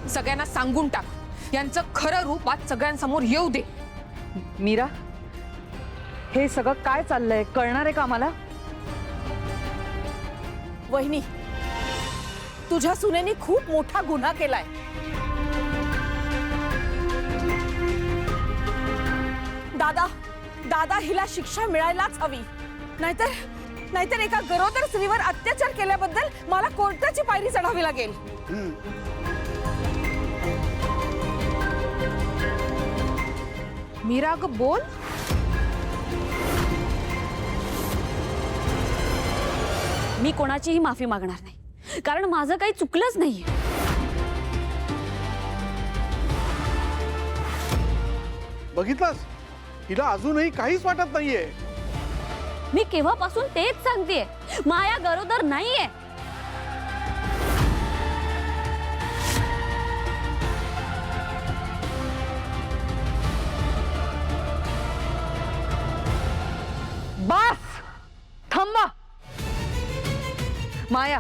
सगळ्यांना सांगून टाक यांचं खरं रूप आज सगळ्यांसमोर येऊ दे। मीरा, हे सगळं काय चाललंय कळणार आहे का आम्हाला? वहिनी, तुझ्या सुनेने खूप मोठा गुन्हा केलाय। दादा दादा हिला शिक्षा मिळायलाच हवी, नाहीतर एका गरोदर स्त्रीवर अत्याचार केल्याबद्दल मला कोर्टाची पायरी चढावी लागेल। मीरा ग बोल। मी कोणाचीही माफी मागणार नाही, कारण माझं काही चुकलंच नाहीये। बघितलंस, हिला अजूनही काहीच वाटत नाहीये। मी केव्हापासून तेच सांगतेय, माया गरोदर नाहीये। बस, थांबा। माया,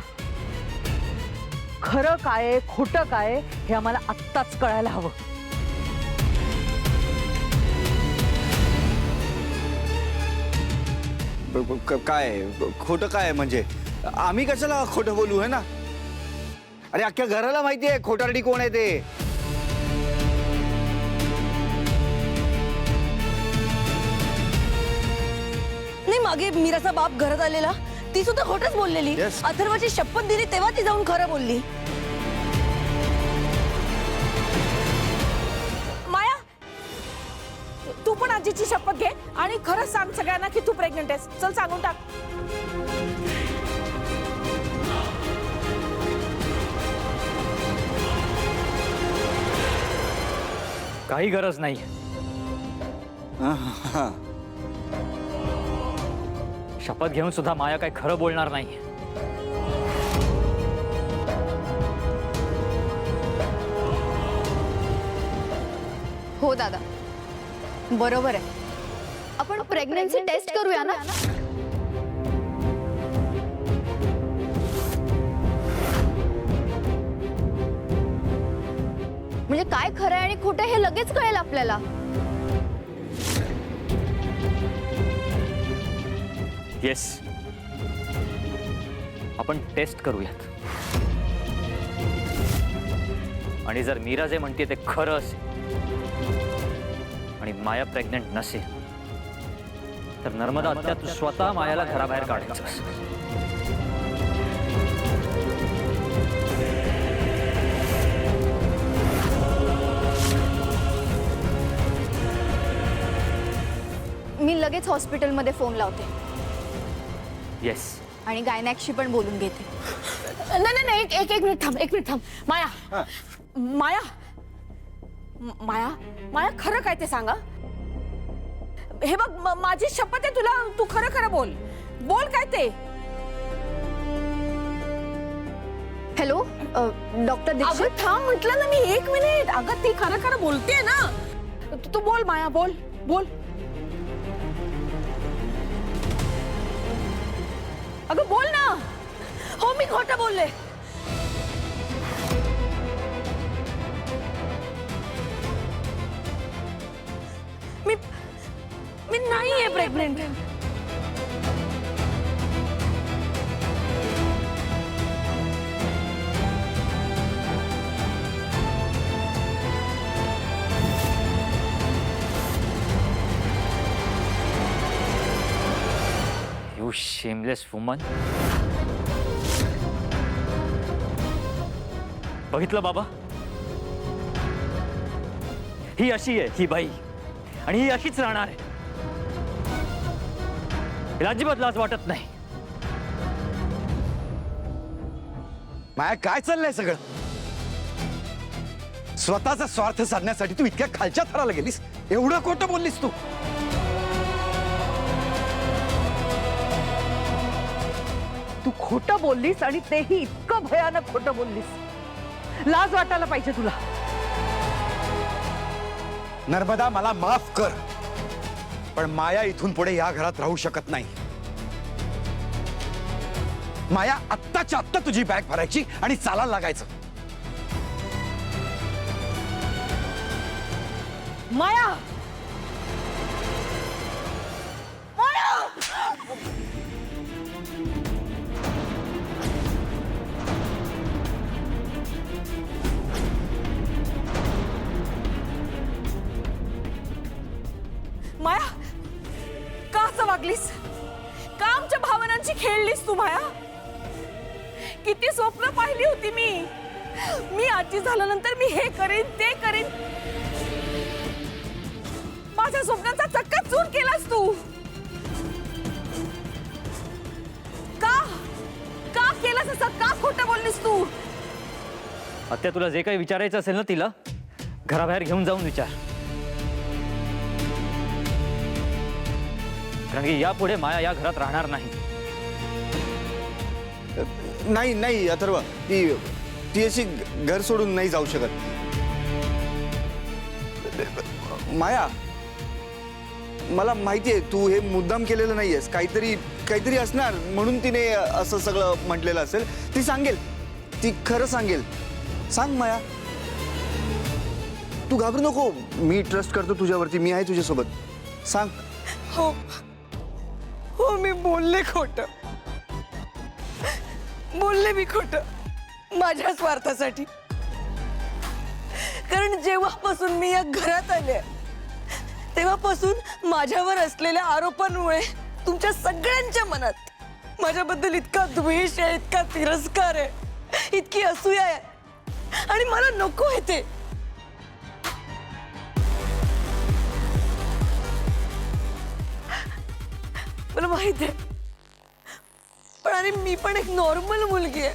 खरं काय खोटं काय हे आम्हाला आत्ताच कळायला हवं। काय खोटं काय म्हणजे? आम्ही कशाला खोटं बोलू है ना? अरे अख्ख्या घराला माहिती आहे खोटारडी कोण आहे ते। नाही, मागे मीराचा बाप घरात आलेला, ती सुद्धा खोटच बोललेली। Yes. अथर्वाची शपथ दिली तेव्हा ती जाऊन खरं बोलली। माया, तू पण आजीची शपथ घे आणि खरं सांग सगळ्यांना की तू प्रेग्नंट आहेस। चल सांगून टाक। काही गरज नाही। शपथ घेऊन सुद्धा माया काय खरं बोलणार नाही। हो दादा, बरोबर आहे। आपण प्रेग्नन्सी टेस्ट करूया ना? म्हणजे काय खरं आहे आणि खोटं हे लगेच कळेल आपल्याला। येस, आपण टेस्ट करूयात। आणि जर मीरा जे म्हणते ते खरं असेल आणि माया प्रेग्नंट नसेल तर नर्मदा आत्या तू स्वतः मायाला घराबाहेर काढायचं। मी लगेच हॉस्पिटलमध्ये फोन लावते येस, आणि गायनॅकशी पण बोलून घेते। नाही, एक मिनिट थांब। माया, माया खरं काय ते सांगा। हे बघ, माझी शपथ आहे तुला, तू खरं बोल काय ते। Hello doctor Dikshit. अगं थांब म्हटलं ना मी, एक मिनिट। अगं ती खरं बोलतेय ना, तू बोल माया, बोल। अगं बोल ना। हो, मी खोटं बोलले। मी नाहीये प्रेग्नेंट। You shameless woman. बघितलं बाबा, ही अशी आहे ही बाई, आणि ही अशीच राहणार आहे। हिला अजिबात लाज वाटत नाही। माया, काय चाललंय सगळं? स्वतःचा स्वार्थ साधण्यासाठी तू इतक्या खालच्या थराला गेलीस? एवढं खोटं बोललीस तू? तू खोटं बोललीस आणि तेही इतकं भयानक खोटं बोललीस। लाज वाटायला पाहिजे तुला। नर्मदा, मला माफ कर, पण माया इथून पुढे या घरात राहू शकत नाही। माया, आत्ताच्या आत्ता तुझी बॅग भरायची आणि चालायला लागायचं। माया माया का असं वागलीस? का आमच्या भावनांची खेळलीस तू माया? किती स्वप्न पाहिली होती मी आजी झाल्यानंतर मी हे करीन ते करीन. माझ्या स्वप्नांचा चक्काचूर केलास तू. का केलास असं? का खोटं बोललीस तू? आत्या तुला जे काही विचारायचं असेल ना तिला घराबाहेर घेऊन जाऊन विचार. कारण की यापुढे माया या घरात राहणार नाही. नाही नाही अथर्व, ती अशी घर सोडून नाही जाऊ शकत. माया, मला माहिती आहे तू हे मुद्दाम केलेलं नाहीयेस. काहीतरी असणार म्हणून तिने असं सगळं म्हटलेलं असेल. ती सांगेल, ती खरं सांगेल. सांग माया, तू घाबरू नको. मी ट्रस्ट करतो तुझ्यावरती. मी आहे तुझ्यासोबत. सांग. हो मी बोलले खोटं. बोलले मी खोटं माझ्या स्वार्थासाठी. कारण जेव्हापासून मी या घरात आले तेव्हापासून माझ्यावर असलेल्या आरोपांमुळे तुमच्या सगळ्यांच्या मनात माझ्याबद्दल इतका द्वेष आहे, इतका तिरस्कार आहे, इतकी असूया आहे. आणि मला नको आहे ते. मला माहित आहे, पण अरे मी पण एक नॉर्मल मुलगी आहे.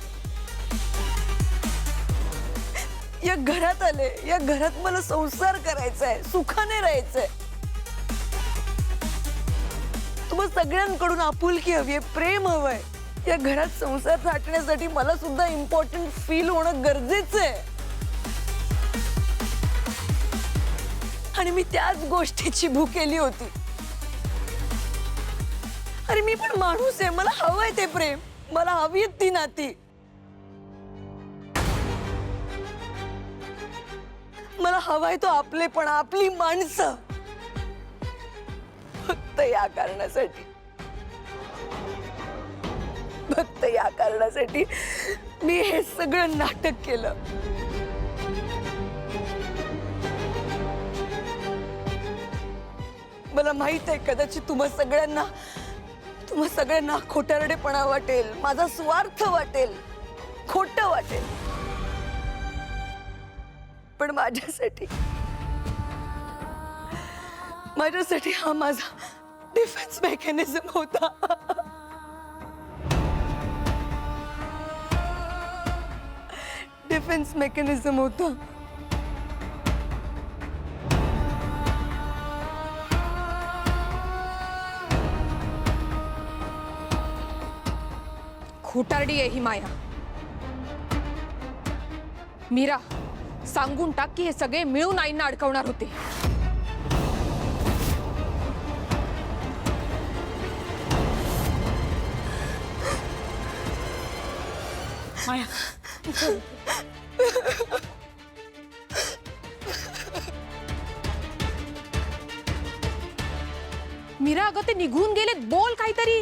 या घरात आले, या घरात मला संसार करायचा आहे, सुखाने राहायचंय. तुम्हाला सगळ्यांकडून आपुलकी हवी आहे, प्रेम हवंय. या घरात संसार थाटण्यासाठी मला सुद्धा इम्पॉर्टंट फील होणं गरजेचं आहे. आणि मी त्याच गोष्टीची भूकेली होती. अरे मी पण माणूस आहे, मला हवंय ते प्रेम, मला हवी ती नाती. मला हवाय तो आपलेपणा, आपली माणसं. फक्त या कारणासाठी मी हे सगळं नाटक केलं. मला माहित आहे कदाचित तुम्हा सगळ्यांना खोटारडेपणा वाटेल, माझा स्वार्थ वाटेल, खोटं वाटेल. पण माझ्यासाठी हा माझा डिफेन्स मेकॅनिझम होता. डिफेन्स मेकॅनिझम होता. खोटारडी आहे ही माया. मीरा, सांगून टाक की हे सगळे मिळून आईंना अडकवणार होते. माया मीरा, अगं ते निघून गेलेत, बोल काहीतरी.